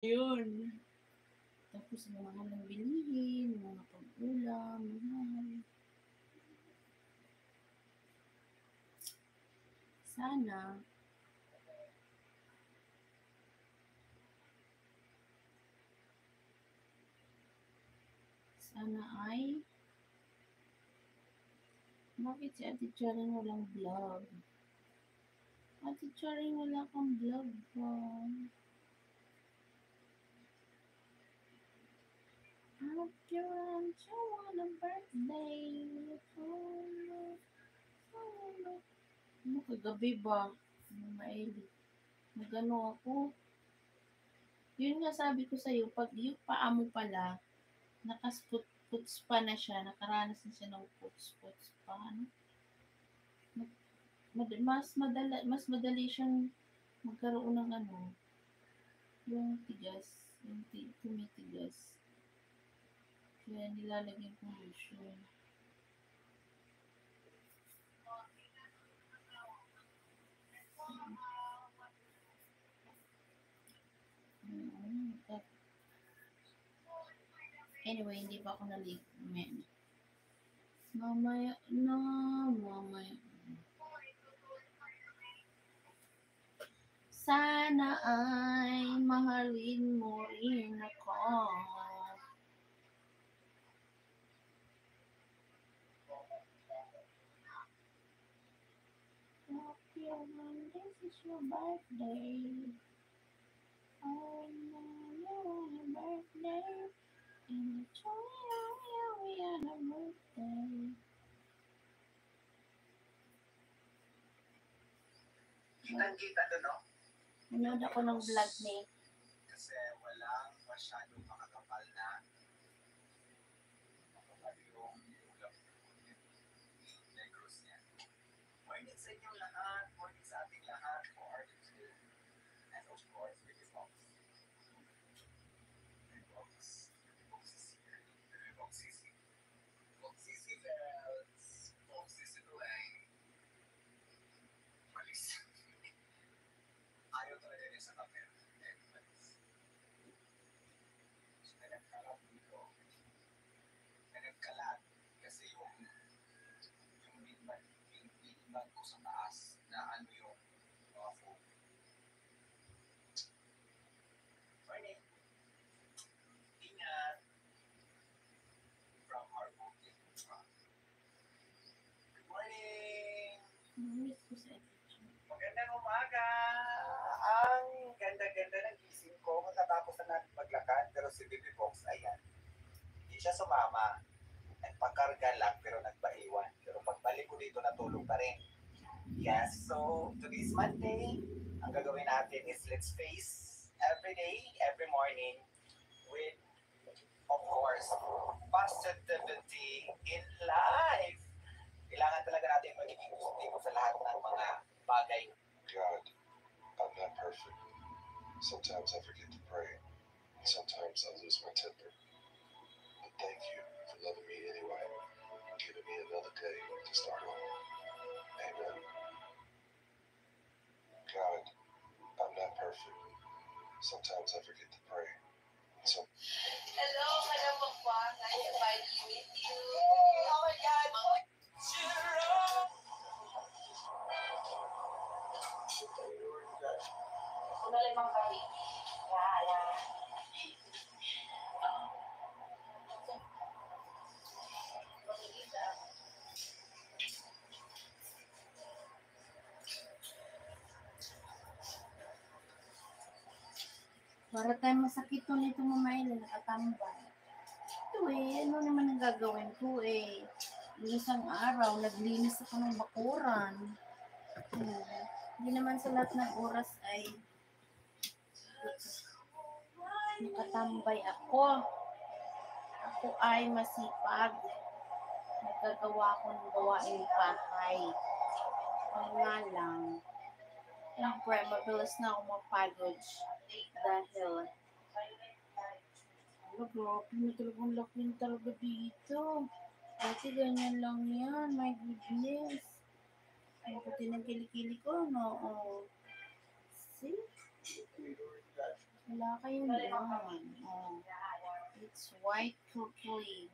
Yun. Tapos ang mahal ng bilihin, mga pag-ulam, mahal. Sana ay bakit si Ate Charing walang vlog? Ate Charing wala kang vlog ba? Happy on a birthday. Ano kagabi ba? Maili. Nagano ako. Yun nga sabi ko sa'yo, pag yung paa mo pala, nakasputs pa na siya, nakaranas na siya ng puts pa. Ano? Mas madali siyang magkaroon ng ano, yung tigas, tumitigas. Kaya nilalagyan ko lotion. Anyway, hindi pa ako naligo. Mamaya na, mamaya. Sana ay mahalin mo rin ako. Happy on this is your birthday. Oh, your birthday. And it's we had a birthday. Kitang-kita doon, no? Nanood ako ng vlog ni. Kasi walang masyadong makakapal na yung ulam negros niya. Morning sa inyong lahat, morning sa ating lahat, for our two, and of course, with the box. The box is here. The box is here. Box is here. Box is here. Malis. Ayaw talaga niya sa kape. Malis. So, nagkalat dito. Nagkalat. Kasi yung feedback ko sa taas na ano yung mga food. Morning. Ingat. From our booking. Good morning. Magandang umaga. Ang ganda-ganda ng gising ko matapos na natin maglakad. Pero si Baby Box, ayan. Hindi siya sumama. Nagpakarga lang pero nagpaiwan. Pero pagbalik ko dito natulog pa rin. Yes, so today's Monday. Ang gagawin natin is let's face every day, every morning with, of course, positivity in life. Kailangan talaga natin magiging positibo sa lahat ng mga bagay. God, I'm not perfect. Sometimes I forget to pray. Sometimes I lose my temper. But thank you for loving me anyway, giving me another day to start over. Amen. God, I'm not perfect. Sometimes I forget to pray. Hello, Madam Mukbang. I invite you with you. Oh my God! Una limang kami. Wala. Para tayo masakit to nito mamaila, nakatambay. Ito ano naman ang gagawin ko isang araw, naglinis ako ng bakuran. Hindi naman sa lahat ng oras ay nakatambay ako. Ako ay masipag. Nagagawa ko ng gawain bahay. Ang nga lang, siyempre, mabilis na ako mapagod dahil grabe talagang laki talaga dito. Dati ganyan lang yan, my goodness. Ang puti ng kilikili ko, no? See? Wala kayong laman. Oh. It's white cookie.